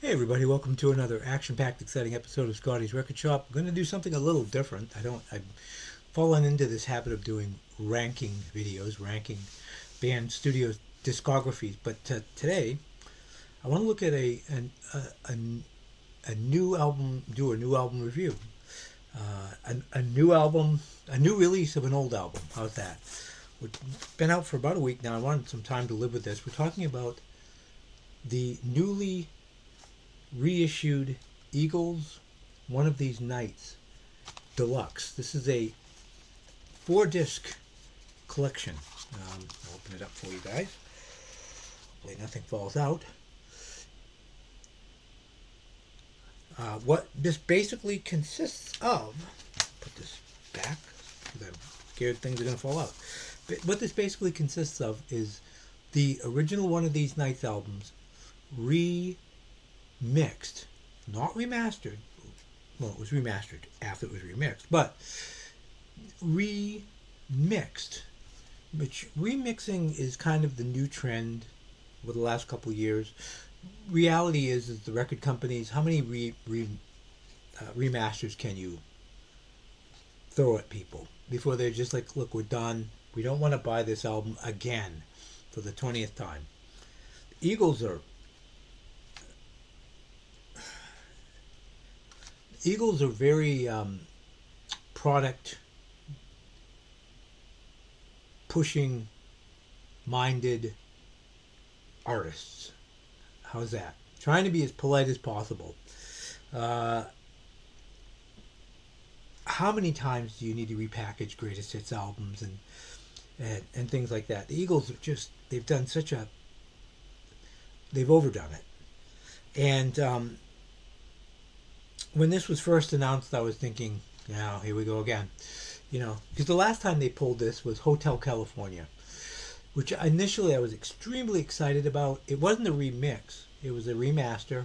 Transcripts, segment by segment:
Hey everybody, welcome to another action-packed, exciting episode of Scotty's Record Shop. I'm going to do something a little different. I've fallen into this habit of doing ranking videos, ranking band studio discographies. But today, I want to look at a new album, do a new album review, a new album, a new release of an old album. How's that? It's been out for about a week now. I wanted some time to live with this. We're talking about the newly reissued Eagles One of These Nights Deluxe. This is a 4 disc collection. I'll open it up for you guys. Hopefully nothing falls out. What this basically consists of, put this back because I'm scared things are going to fall out. But what this basically consists of is the original One of These Nights albums remixed, not remastered. Well, it was remastered after it was remixed, but remixed. Which remixing is kind of the new trend over the last couple of years. Reality is the record companies. How many remasters can you throw at people before they're just like, look, we're done. We don't want to buy this album again for the 20th time. Eagles are Eagles are very product pushing minded artists. How's that? Trying to be as polite as possible. Uh, how many times do you need to repackage greatest hits albums and things like that? The Eagles have just they've done such a they've overdone it. And when this was first announced, I was thinking, now here we go again. Because the last time they pulled this was Hotel California, which initially I was extremely excited about. It wasn't a remix, it was a remaster,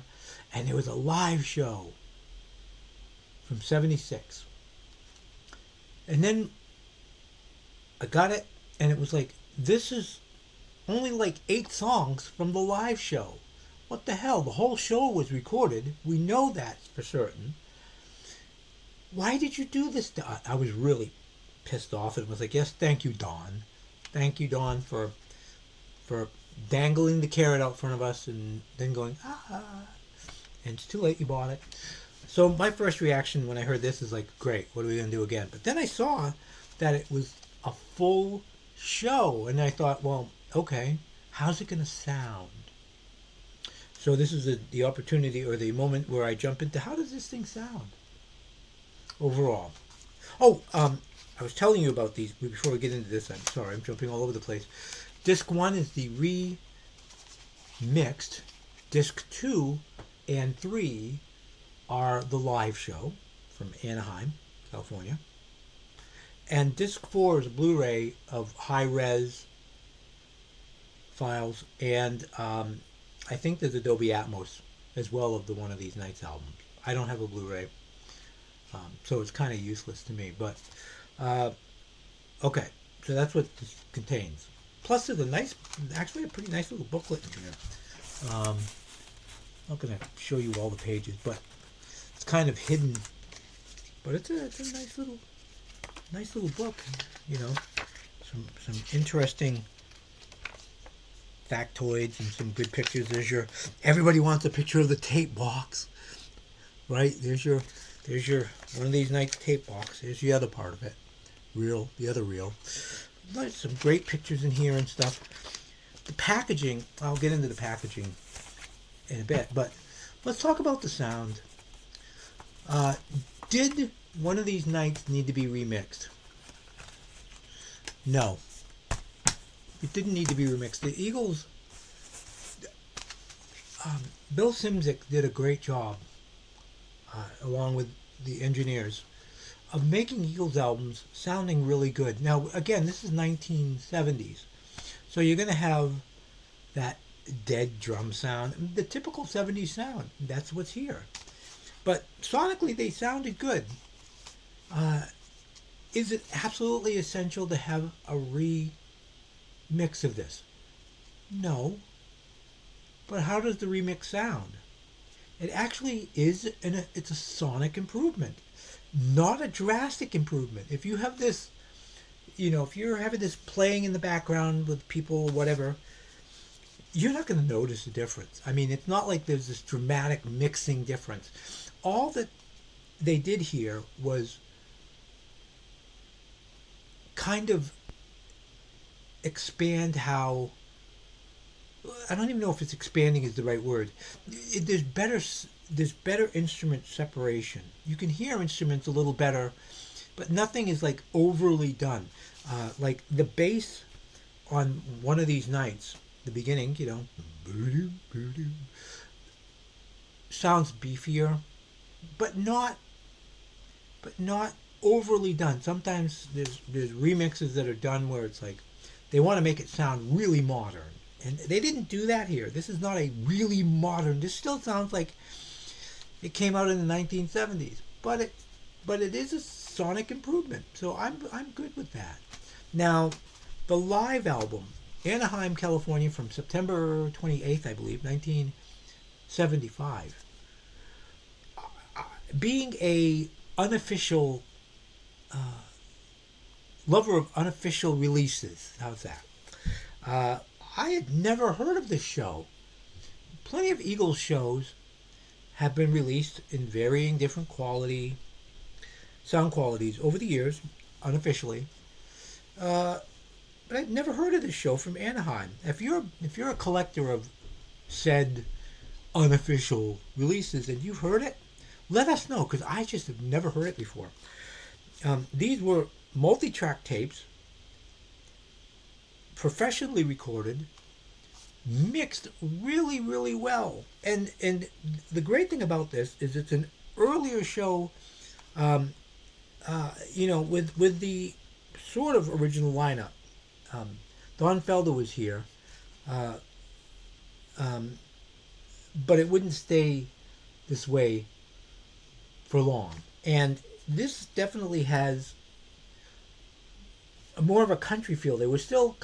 and it was a live show from '76. And then I got it, and it was like, this is only like 8 songs from the live show. What the hell? The whole show was recorded. We know that for certain. Why did you do this? I was really pissed off. It was like, yes, thank you, Don. Thank you, Don, for dangling the carrot out front of us and then going, and it's too late. You bought it. So my first reaction when I heard this is like, great. What are we gonna do again? But then I saw that it was a full show, and I thought, well, okay, how's it gonna sound? So this is the opportunity or the moment where I jump into how does this thing sound overall. Oh, I was telling you about these before we get into this. I'm sorry, I'm jumping all over the place. Disc 1 is the remixed. Disc 2 and 3 are the live show from Anaheim, California. And disc 4 is a Blu-ray of high-res files, and I think there's Adobe Atmos as well of the One of These Nights albums. I don't have a Blu-ray, so it's kind of useless to me. But okay, so that's what this contains. Plus, there's actually a pretty nice little booklet in here. I'm not going to show you all the pages, but it's kind of hidden. But it's a nice little book. Some interesting factoids and some good pictures. Everybody wants a picture of the tape box, right? There's your One of These Nights tape box. There's the other part of it, the other reel. But some great pictures in here and stuff. The packaging, I'll get into the packaging in a bit, but let's talk about the sound. Did One of These Nights need to be remixed? No. It didn't need to be remixed. The Eagles, Bill Simzik did a great job, along with the engineers, of making Eagles albums sounding really good. Now, again, this is 1970s, so you're going to have that dead drum sound, the typical 70s sound. That's what's here. But sonically, they sounded good. Is it absolutely essential to have a remix of this? No. But how does the remix sound? It actually is it's a sonic improvement, not a drastic improvement. If you have this, if you're having this playing in the background with people, whatever, you're not going to notice a difference. I mean, it's not like there's this dramatic mixing difference. All that they did here was kind of expand how, I don't even know if it's expanding is the right word. There's better instrument separation. You can hear instruments a little better, but nothing is like overly done. Like the bass on one of these nights, the beginning, sounds beefier, but not overly done. Sometimes there's remixes that are done where it's like they want to make it sound really modern, and they didn't do that here. This is not a really modern. This still sounds like it came out in the 1970s, but it is a sonic improvement. So I'm good with that. Now, the live album, Anaheim, California, from September 28th, I believe, 1975. Being a unofficial lover of unofficial releases, how's that? Uh, I had never heard of this show. Plenty of Eagles shows have been released in varying different sound qualities over the years, unofficially. Uh, but I'd never heard of this show from Anaheim. If you're a collector of said unofficial releases and you've heard it, let us know because I just have never heard it before. These were multi-track tapes, professionally recorded, mixed really, really well. And the great thing about this is it's an earlier show, with the sort of original lineup. Don Felder was here, uh, um, but it wouldn't stay this way for long. And this definitely has more of a country feel. They were still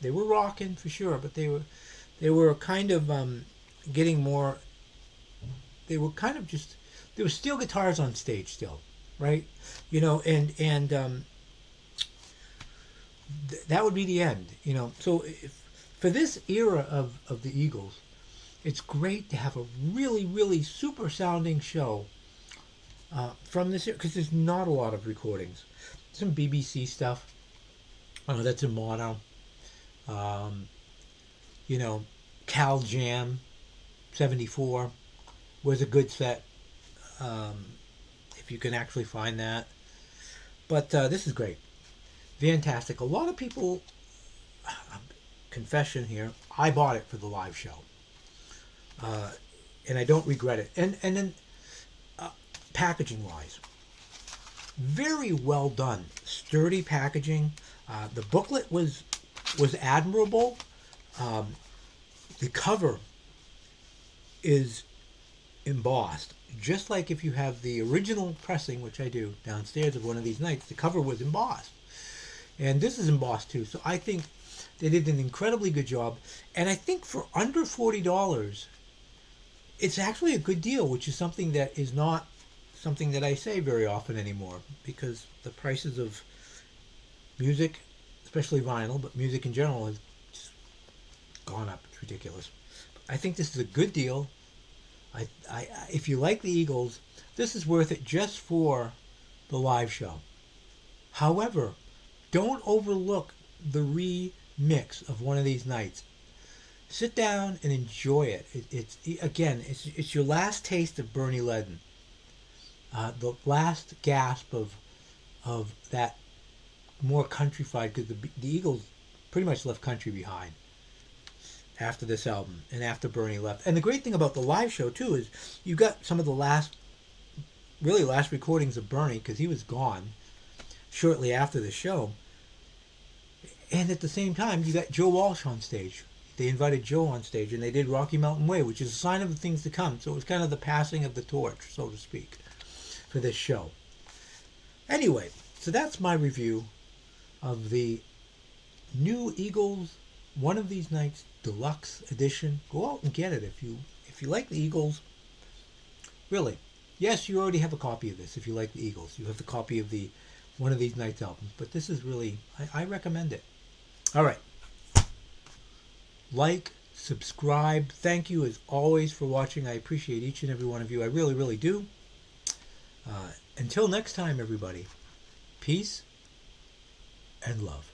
they were rocking for sure, but they were kind of getting more. They were kind of just there were steel guitars on stage still, right? And that would be the end. So for this era of the Eagles, it's great to have a really really super sounding show from this era because there's not a lot of recordings. Some BBC stuff that's in mono. Um, Cal Jam 74 was a good set, um, if you can actually find that. But this is great. Fantastic. A lot of people, confession here, I bought it for the live show. Uh, and I don't regret it. And then packaging wise, very well done. Sturdy packaging. The booklet was admirable. Um, the cover is embossed, just like if you have the original pressing, which I do downstairs of one of these nights. The cover was embossed, and this is embossed too. So I think they did an incredibly good job, and I think for under $40, it's actually a good deal, which is something that is not something that I say very often anymore because the prices of music, especially vinyl, but music in general, has just gone up. It's ridiculous. I think this is a good deal. If you like the Eagles, this is worth it just for the live show. However, don't overlook the remix of one of these nights. Sit down and enjoy it. It's your last taste of Bernie Ledden, the last gasp of that more countrified because the Eagles pretty much left country behind after this album and after Bernie left. And the great thing about the live show too is you got some of the last recordings of Bernie because he was gone shortly after the show. And at the same time, you got Joe Walsh on stage. They invited Joe on stage and they did Rocky Mountain Way, which is a sign of the things to come. So it was kind of the passing of the torch, so to speak, for this show. Anyway, so that's my review of the new Eagles One of These Nights Deluxe Edition. Go out and get it if you like the Eagles. Really. Yes, you already have a copy of this if you like the Eagles. You have the copy of the one of these Nights albums, but this is really I recommend it. All right. Like, subscribe. Thank you as always for watching. I appreciate each and every one of you. I really, really do. Until next time, everybody, peace and love.